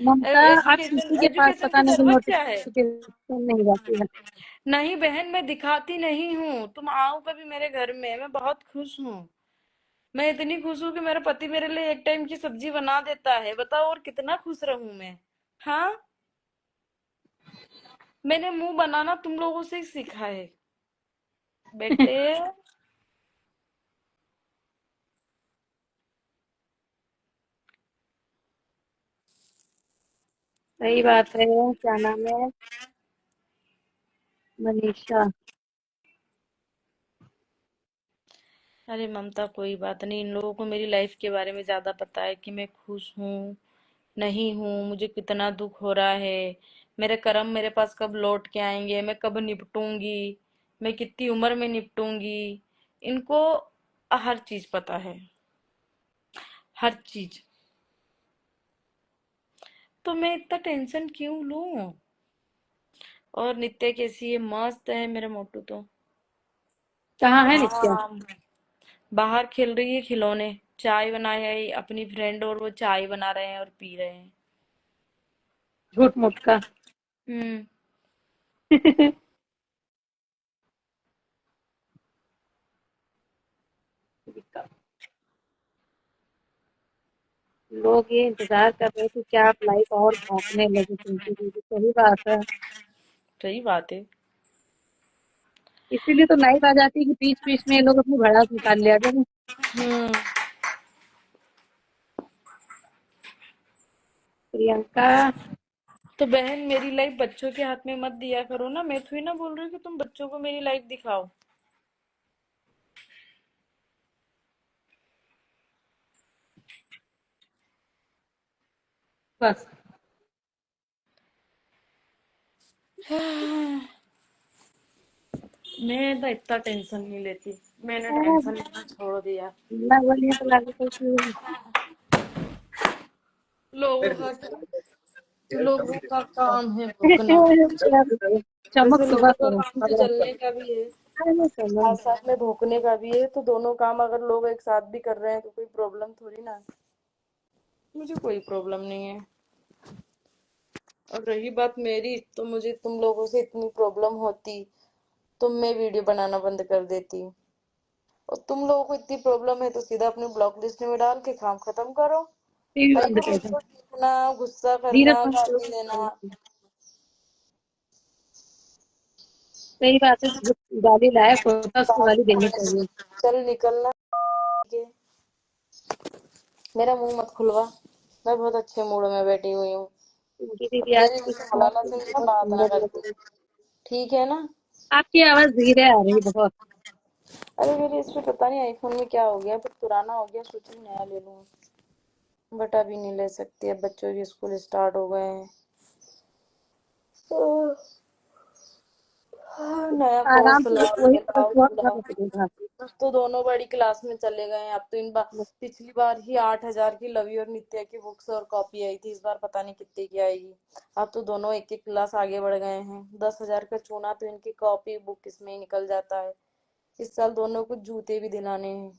ममता आप एजुकेशन किसी के पास एजुकेशन पता की नहीं जरूरत क्या है? नोटिफिकेशन नहीं जाती है। नहीं बहन, मैं दिखाती नहीं हूँ, तुम आओ कभी मेरे घर में, मैं बहुत खुश हूँ। मैं इतनी खुश हूँ कि मेरा पति मेरे लिए एक टाइम की सब्जी बना देता है, बताओ और कितना खुश रहूं मैं। हाँ, मैंने मुंह बनाना तुम लोगों से ही सीखा है बेटे। सही बात है। क्या नाम है? मनीषा। अरे ममता, कोई बात नहीं, इन लोगों को मेरी लाइफ के बारे में ज्यादा पता है कि मैं खुश हूँ नहीं हूँ, मुझे कितना दुख हो रहा है, मेरे कर्म मेरे पास कब लौट के आएंगे, मैं कब निपटूंगी, मैं कितनी उम्र में निपटूंगी। इनको हर चीज पता है, हर चीज। तो मैं इतना टेंशन क्यों लूं। और नित्य कैसी है? मस्त है मेरा मोटू तो। कहाँ है नित्या? हाँ, बाहर खेल रही है खिलौने, चाय बनाया है अपनी फ्रेंड, और वो चाय बना रहे हैं और पी रहे हैं। झूठ मूठ का। हम्म। लोग ये इंतजार कर रहे थे कि आप लाइफ और भौंकने लगे सुनते हुए। सही बात है। सही बात है। इसीलिए तो लाइफ आ जाती है कि बीच बीच में ये लोग अपनी भड़ास निकाल लिया करें। हम्म। प्रियंका। तो बहन, मेरी लाइफ बच्चों के हाथ में मत दिया करो ना, मैं थोड़ी ना बोल रही हूँ कि तुम बच्चों को मेरी लाइफ दिखाओ। बस। मैं तो इतना टेंशन नहीं लेती, मैंने टेंशन मैं लेना छोड़ दिया। बोलिए तो लागू करती लोगों का लोगों का काम है भोगना। हूँ। चमक वैसे सुबह लोगों का करो काम तो खबरों जलने पर। का भी है, अरे चलो। साथ साथ में भोगने का भी है, तो दोनों काम अगर लोग एक साथ भी कर रहे हैं तो कोई प्रॉब्लम थोड़ी ना है। मुझे कोई प्रॉब्लम नहीं है। और रही बात मेरी, तो मुझे तुम लोगों से इतनी प्रॉब्लम होती तो मैं वीडियो बनाना बंद कर देती। और तुम लोगों को इतनी प्रॉब्लम है तो सीधा अपनी ब्लॉक लिस्ट में डाल के काम खत्म करो। टीवी भाई बंद को कर मेरे दो। को देखना, गुस्सा धीरे करना, बंद गाली देना। करो। सही बात है। जो गाली लायक होता है उसको गाली देनी चाहिए। चल निकलना के। मेरा मुंह मत खुलवा, मैं बहुत अच्छे मूड में बैठी हुई हूँ। उनकी और दीदी आज तेरे कुछ जैसे खास मौलाना से नहीं, ना बहुत बात ना सुंदर लग करती। रही। ठीक है ना? आपकी आवाज धीरे आ रही बहुत। अरे मेरे इस पे पता नहीं आईफोन में क्या हो गया, पर पुराना हो गया, सोच रही नया ले लूँ। बट अभी नहीं ले सकती, अब बच्चों के स्कूल स्टार्ट हो गए हैं। ओह, नया आराम कोर्स से लाओ, वही ये लाओ, बहुत वो घर लाओ। रुकेगा। अब तो दोनों बड़ी क्लास में चले गए हैं, अब तो इन बार, पिछली बार ही 8,000 की लवी और नित्या की बुक्स और कॉपी आई थी, इस बार पता नहीं कितने की आएगी। अब तो दोनों एक एक क्लास आगे बढ़ गए हैं, 10,000 का चूना तो इनकी कॉपी बुक इसमें ही निकल जाता है। इस साल दोनों को जूते भी दिलाने हैं,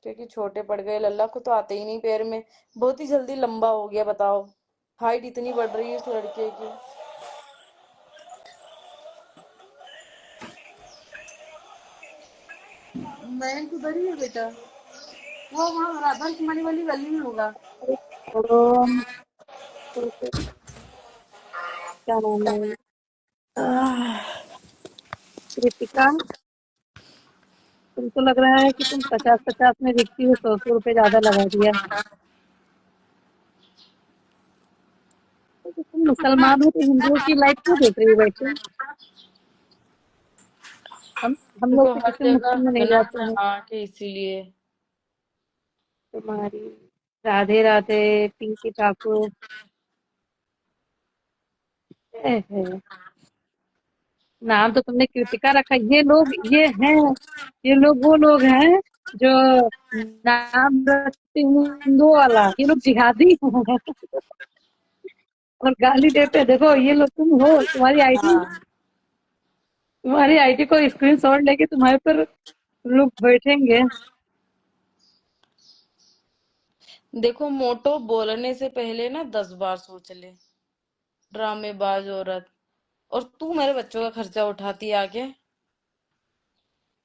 क्योंकि छोटे पड़ गए, लल्ला को तो आते ही नहीं पैर में, बहुत ही जल्दी लंबा हो गया, बताओ। हाइट इतनी बढ़ रही है इस लड़के की। बैंक उधर ही है बेटा, वो वहाँ राधा कुमारी वाली गली में होगा। छोड़ो। तो क्या नाम है? कृतिका। तुमको लग रहा है कि तुम 50-50 में बिकती हो, 100-100 रुपए ज्यादा लगा दिया। तो तुम मुसलमान हो तो हिंदुओं की लाइफ क्यों देख रही हो बैठे? हम हम लोग उनको तो हर किसी जगह मुस्लिम में नहीं हकना जाते है हैं। हाँ के, इसीलिए। तुम्हारी राधे राधे पिंकी ठाकुर। है। नाम तो तुमने कृतिका रखा। ये लोग ये हैं। ये लोग वो लोग हैं जो नाम रखते हैं हिंदू वाला। ये लोग जिहादी हैं। और गाली देते हैं। देखो ये लोग तुम हो। हाँ, तुम्हारी आईडी को स्क्रीनशॉट लेके तुम्हारे पर लोग बैठेंगे। देखो मोटो, बोलने से पहले ना 10 बार सोच ले, ड्रामेबाज औरत। और तू मेरे बच्चों का खर्चा उठाती है आके,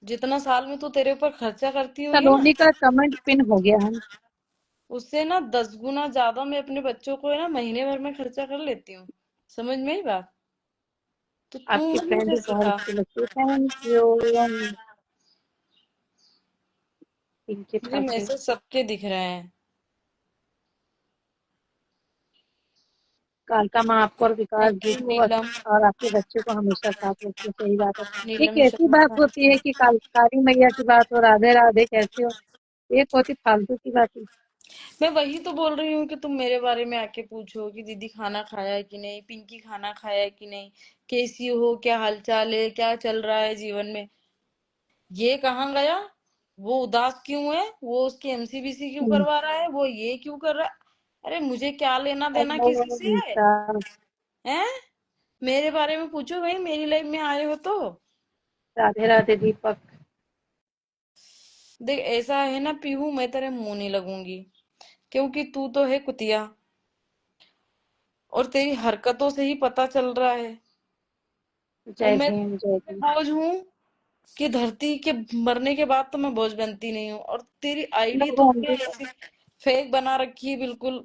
जितना साल में तू तेरे ऊपर खर्चा करती हुई है ना, सलोनी का कमेंट पिन हो गया है। उससे ना 10 गुना ज्यादा मैं अपने बच्चों को है ना महीने भर में खर्चा कर लेती हूँ। समझ में आई बात? तो तू आपकी फ्रेंड मुझे भी बहुत सिखा। अच्छी लगती है, थैंक यू। पिंकी मुझे ठाकुर। मैसेज सबके दिख रहे हैं। कालका माँ आपको और विकास थैंक जी यू को नीलम। और आपके बच्चे को हमेशा साथ रखती है, सही बात है। ये नीलम कैसी शर्मा बात थैंक होती यू। है कि काली मैया की बात हो, राधे राधे कैसे हो, एक होती फालतू की बात। मैं वही तो बोल रही हूँ कि तुम मेरे बारे में आके पूछो कि दीदी खाना खाया है कि नहीं, पिंकी खाना खाया है कि नहीं, कैसी हो, क्या हालचाल है, क्या चल रहा है जीवन में। ये कहाँ गया, वो उदास क्यों है, वो उसकी एमसीबीसी क्यों हम्म, करवा रहा है, वो ये क्यों कर रहा है। अरे मुझे क्या लेना देना हेलो किसी से है? गीता। हैं? मेरे बारे में पूछो भाई, मेरी लाइफ में आए हो तो। राधे राधे दीपक। देख ऐसा है ना पीहू, मैं तेरे मुंह नहीं लगूंगी, क्योंकि तू तो है कुतिया, और तेरी हरकतों से ही पता चल रहा है। और जय मैं भीम जय भीम। बोझ हूँ कि धरती के मरने के बाद तो मैं बोझ बनती नहीं हूँ। और तेरी आईडी नो तूने ओनली। ऐसी फेक बना रखी है बिल्कुल।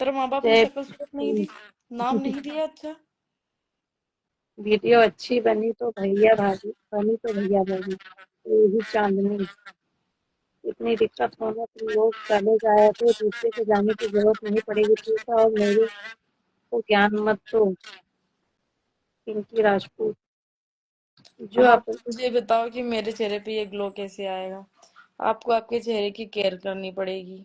तेरे माँ बाप ने जय शक्ल सूरत नहीं दी, नाम भीम। नहीं दिया अच्छा। वीडियो अच्छी बनी तो भैया भाभी, बनी तो भैया भाभी, तो यही चांदनी। इतनी दिक्कत होने तुम लोग चले जाए थे, दूसरे के जाने की जरूरत नहीं पड़ेगी, ठीक है, और मेरे को ज्ञान मत दो। पिंकी राजपूत। जो आप आप। मुझे बताओ कि मेरे चेहरे पे ये ग्लो कैसे आएगा। आपको आपके चेहरे की केयर करनी पड़ेगी।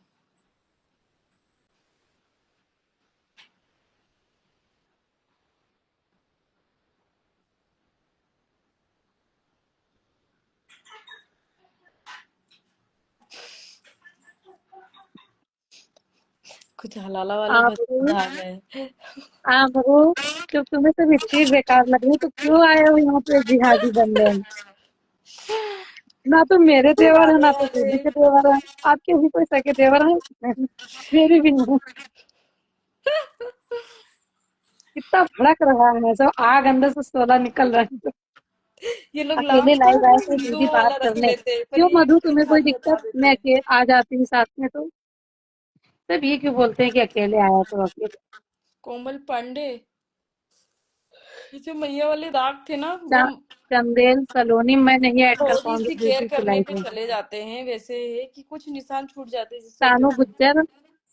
कुछ हलाला वाले आप पसंद आ गए। आप हो। जब तुम्हें सब चीज बेकार लग रही तो क्यों आए हो यहाँ पे जिहादी बनने? ना तो मेरे देवर है, राधे ना तो राधे। दीदी के देवर है। आपके भी कोई सगे देवर है? मेरे भी नहीं। कितना भड़क रहा है, सब आग अंदर से सोलह निकल रहा है। ये लोग अकेले लास्ट लाइव में आए वो थे हिंदू दीदी बात वाला रख करने। लेते, पर क्यों ये मधु, इसकी तुम्हें कोई खाली बता दिक्कत? मैं देते। आ जाती हूँ साथ में तो। तब ये क्यों बोलते हैं कि अकेले आया तो अकेले? कोमल पांडे, जो मैया वाले दाग थे ना वो चंदेल सलोनी मैं नहीं ऐड कर थोड़ी पाऊंगी सी केयर दीदी की करने पे लाइफ में। चले जाते हैं, वैसे है कि कुछ निशान छूट जाते हैं जिससे सानू दूर। गुज्जर।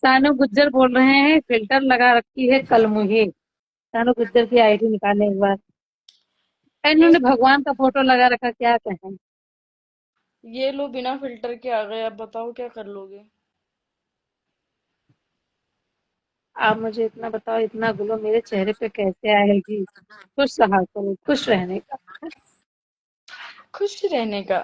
सानू गुज्जर बोल रहे हैं फिल्टर लगा रखी है कल मुझे। सानू गुज्जर की आईडी निकाले एक बार। मैं इन्होंने भगवान का फोटो लगा रखा, क्या कहें। ये लो बिना फिल्टर के आ गए, अब बताओ क्या कर लोगे। आप मुझे इतना बताओ, इतना ग्लो मेरे चेहरे पे कैसे आएगी? खुश रहा करो, खुश रहने का। खुश रहने का।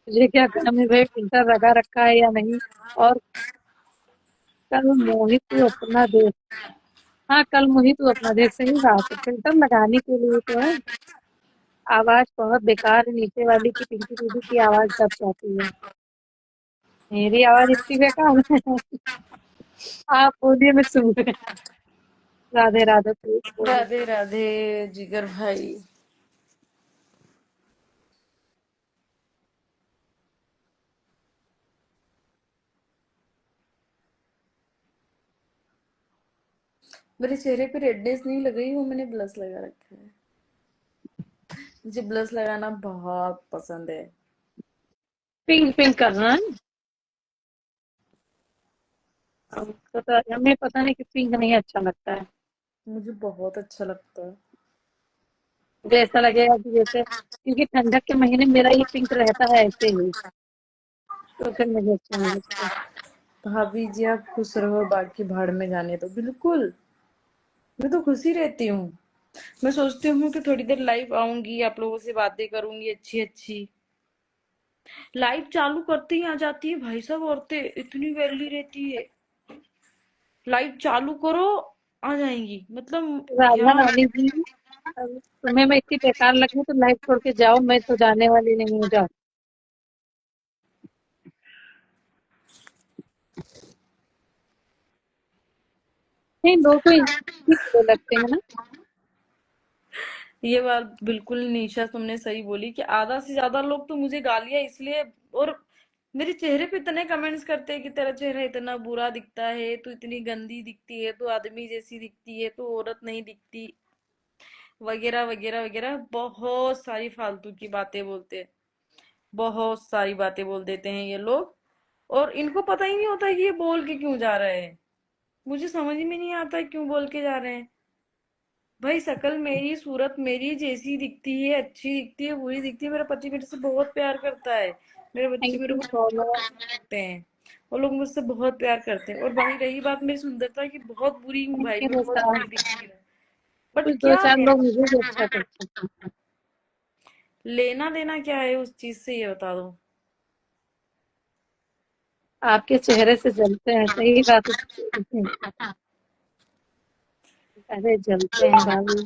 मुझे क्या काम है भाई फिल्टर लगा रखा है या नहीं। और कल मोहित तू अपना देख। हाँ, कल मोहित तू अपना देख, सही बात है, फिल्टर लगाने के लिए तो है। आवाज बहुत बेकार है नीचे वाली की, पिंकी दीदी की आवाज दब जाती है। मेरी आवाज इतनी बेकार है? आप बोलिए, मैं सुन रही। राधे राधे प्लीज बोलिए। राधे राधे जिगर भाई। मेरे चेहरे पे रेडनेस नहीं लग रही, वो मैंने ब्लश लगा रखा है। मुझे ब्लश लगाना बहुत पसंद है। पिंक पिंक करना है। हमें पता नहीं कि पिंक नहीं अच्छा लगता है। मुझे बहुत अच्छा लगता है। मुझे ऐसा लगेगा कि जैसे, क्योंकि ठंडक के महीने मेरा ये पिंक रहता है ऐसे ही, तो फिर मुझे अच्छा नहीं लगता। भाभी जी आप खुश रहो, बाकी भाड़ में जाने दो। बिल्कुल, मैं तो खुशी रहती हूँ। मैं सोचती हूँ कि थोड़ी देर लाइव आऊंगी, आप लोगों से बातें करूंगी अच्छी अच्छी। लाइव चालू करते ही आ जाती है भाई साहब औरतें, इतनी वैली रहती है। लाइव चालू करो, आ जाएंगी मतलब। राधा यार रानी जी, अब तुम्हें मैं इतनी बेकार लगी तो लाइफ छोड़ के जाओ, मैं तो जाने वाली नहीं हूँ, जाओ। नहीं, लोगों को ही बुरे लगते हैं ना। ये बात बिल्कुल निशा तुमने सही बोली कि आधा से ज्यादा लोग तो मुझे गालियां इसलिए और मेरे चेहरे पे इतने कमेंट्स करते हैं कि तेरा चेहरा इतना बुरा दिखता है, तू इतनी गंदी दिखती है, तू आदमी जैसी दिखती है, तू औरत नहीं दिखती, वगैरह वगैरह वगैरह बहुत सारी फालतू की बातें बोलते हैं। बहुत सारी बातें बोल देते हैं ये लोग, और इनको पता ही नहीं होता कि ये बोल के क्यों जा रहे हैं। मुझे समझ में नहीं आता क्यों बोल के जा रहे हैं। भाई शक्ल मेरी, सूरत मेरी जैसी दिखती है, अच्छी दिखती है, बुरी दिखती है, मेरा पति मेरे से बहुत प्यार करता है, मेरे बच्चे थैंक मेरे यू को सो बहुत मच। अच्छे लगते हैं, वो लोग मुझसे बहुत प्यार करते हैं। और भाई रही बात मेरी सुंदरता की, बहुत बुरी हूँ थैंक भाई, यू मैं बहुत निशा। बुरी दिखती हूँ, बट कुछ दो क्या चार लोग मुझे भी अच्छा लेना, करते हैं। लेना देना क्या है उस चीज से, ये बता दो। आपके चेहरे से जलते हैं, सही बात है। अरे जलते हैं भाभी।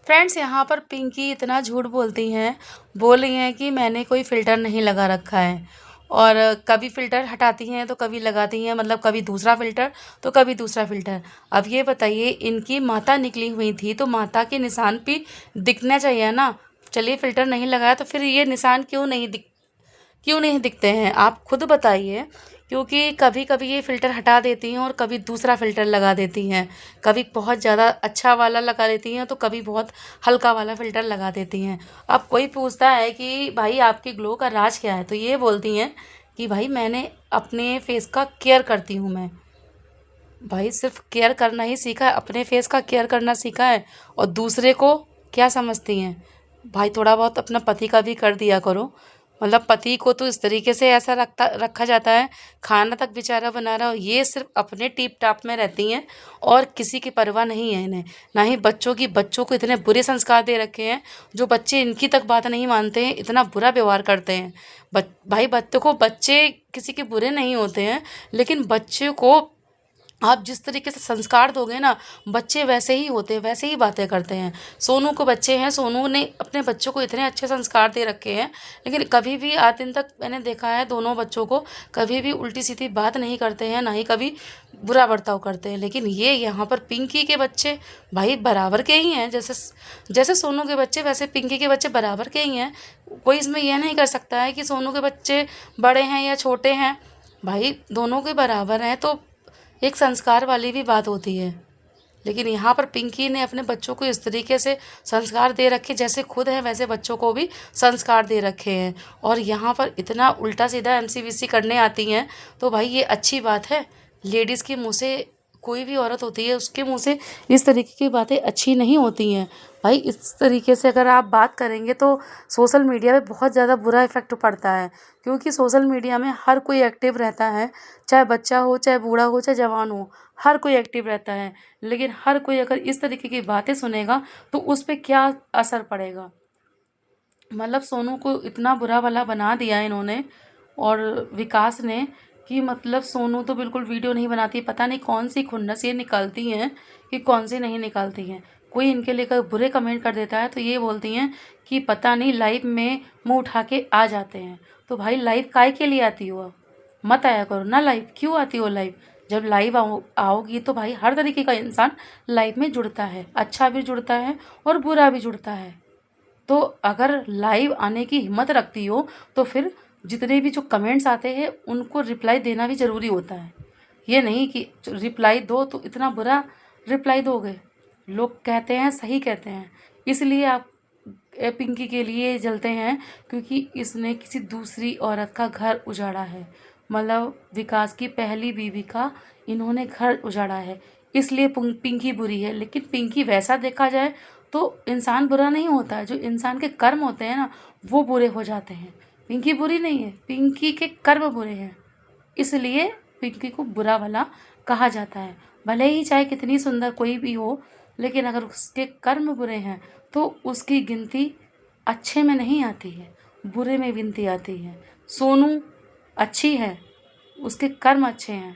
फ्रेंड्स, यहाँ पर पिंकी इतना झूठ बोलती हैं, बोल रही हैं कि मैंने कोई फ़िल्टर नहीं लगा रखा है, और कभी फ़िल्टर हटाती हैं तो कभी लगाती हैं, मतलब कभी दूसरा फ़िल्टर तो कभी दूसरा फ़िल्टर। अब ये बताइए, इनकी माता निकली हुई थी तो माता के निशान भी दिखना चाहिए ना। चलिए फ़िल्टर नहीं लगाया तो फिर ये निशान क्यों नहीं दिखते हैं, आप खुद बताइए। क्योंकि कभी कभी ये फ़िल्टर हटा देती हैं और कभी दूसरा फ़िल्टर लगा देती हैं, कभी बहुत ज़्यादा अच्छा वाला लगा देती हैं तो कभी बहुत हल्का वाला फ़िल्टर लगा देती हैं। अब कोई पूछता है कि भाई आपके ग्लो का राज क्या है, तो ये बोलती हैं कि भाई मैंने अपने फेस का केयर करती हूँ मैं। भाई सिर्फ केयर करना ही सीखा है, अपने फेस का केयर करना सीखा है, और दूसरे को क्या समझती हैं। भाई थोड़ा बहुत अपना पति का भी कर दिया करो। मतलब पति को तो इस तरीके से ऐसा रखा जाता है, खाना तक बेचारा बना रहा हो, ये सिर्फ अपने टीप टाप में रहती हैं और किसी की परवाह नहीं है इन्हें। ना ही बच्चों को इतने बुरे संस्कार दे रखे हैं, जो बच्चे इनकी तक बात नहीं मानते हैं, इतना बुरा व्यवहार करते हैं। भाई बच्चे किसी के बुरे नहीं होते हैं, लेकिन बच्चे को आप जिस तरीके से संस्कार दोगे ना, बच्चे वैसे ही होते हैं, वैसे ही बातें करते हैं। सोनू को बच्चे हैं, सोनू ने अपने बच्चों को इतने अच्छे संस्कार दे रखे हैं, लेकिन कभी भी आज दिन तक मैंने देखा है दोनों बच्चों को कभी भी उल्टी सीधी बात नहीं करते हैं, ना ही कभी बुरा बर्ताव करते हैं। लेकिन ये यहाँ पर पिंकी के बच्चे भाई बराबर के ही हैं, जैसे जैसे सोनू के बच्चे वैसे पिंकी के बच्चे बराबर के ही हैं। कोई इसमें यह नहीं कर सकता है कि सोनू के बच्चे बड़े हैं या छोटे हैं, भाई दोनों के बराबर हैं। तो एक संस्कार वाली भी बात होती है। लेकिन यहाँ पर पिंकी ने अपने बच्चों को इस तरीके से संस्कार दे रखे, जैसे खुद है वैसे बच्चों को भी संस्कार दे रखे हैं, और यहाँ पर इतना उल्टा सीधा एमसीवीसी करने आती हैं। तो भाई ये अच्छी बात है? लेडीज़ के मुँह से, कोई भी औरत होती है उसके मुँह से इस तरीके की बातें अच्छी नहीं होती हैं। भाई इस तरीके से अगर आप बात करेंगे तो सोशल मीडिया पे बहुत ज़्यादा बुरा इफ़ेक्ट पड़ता है, क्योंकि सोशल मीडिया में हर कोई एक्टिव रहता है, चाहे बच्चा हो, चाहे बूढ़ा हो, चाहे जवान हो, हर कोई एक्टिव रहता है। लेकिन हर कोई अगर इस तरीके की बातें सुनेगा तो उस पे क्या असर पड़ेगा। मतलब सोनू को इतना बुरा भला बना दिया इन्होंने और विकास ने, कि मतलब सोनू तो बिल्कुल वीडियो नहीं बनाती, पता नहीं कौन सी खुन्नस ये निकालती हैं कि कौन सी नहीं निकालती हैं। कोई इनके लेकर बुरे कमेंट कर देता है तो ये बोलती हैं कि पता नहीं लाइव में मुंह उठा के आ जाते हैं। तो भाई लाइव काहे के लिए आती हो? मत आया करो ना लाइव, क्यों आती हो लाइव? जब लाइव आओगी तो भाई हर तरीके का इंसान लाइव में जुड़ता है, अच्छा भी जुड़ता है और बुरा भी जुड़ता है। तो अगर लाइव आने की हिम्मत रखती हो तो फिर जितने भी जो कमेंट्स आते हैं उनको रिप्लाई देना भी ज़रूरी होता है। ये नहीं कि रिप्लाई दो तो इतना बुरा रिप्लाई दोगे। लोग कहते हैं, सही कहते हैं, इसलिए आप पिंकी के लिए जलते हैं, क्योंकि इसने किसी दूसरी औरत का घर उजाड़ा है। मतलब विकास की पहली बीवी का इन्होंने घर उजाड़ा है, इसलिए पिंकी बुरी है। लेकिन पिंकी वैसा देखा जाए तो इंसान बुरा नहीं होता है, जो इंसान के कर्म होते हैं ना वो बुरे हो जाते हैं। पिंकी बुरी नहीं है, पिंकी के कर्म बुरे हैं, इसलिए पिंकी को बुरा भला कहा जाता है। भले ही चाहे कितनी सुंदर कोई भी हो, लेकिन अगर उसके कर्म बुरे हैं तो उसकी गिनती अच्छे में नहीं आती है, बुरे में गिनती आती है। सोनू अच्छी है, उसके कर्म अच्छे हैं।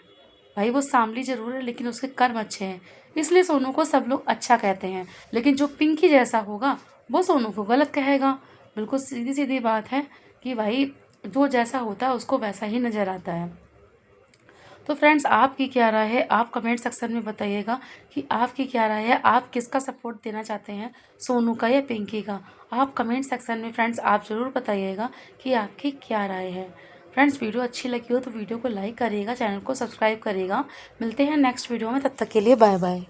भाई वो सांवली ज़रूर है लेकिन उसके कर्म अच्छे हैं, इसलिए सोनू को सब लोग अच्छा कहते हैं। लेकिन जो पिंकी जैसा होगा वो सोनू को गलत कहेगा। बिल्कुल सीधी सीधी बात है कि भाई जो जैसा होता है उसको वैसा ही नज़र आता है। तो फ्रेंड्स, आपकी क्या राय है? आप कमेंट सेक्शन में बताइएगा कि आपकी क्या राय है। आप किसका सपोर्ट देना चाहते हैं, सोनू का या पिंकी का? आप कमेंट सेक्शन में फ्रेंड्स आप ज़रूर बताइएगा कि आपकी क्या राय है। फ्रेंड्स, वीडियो अच्छी लगी हो तो वीडियो को लाइक करिएगा, चैनल को सब्सक्राइब करिएगा। मिलते हैं नेक्स्ट वीडियो में, तब तक के लिए बाय बाय।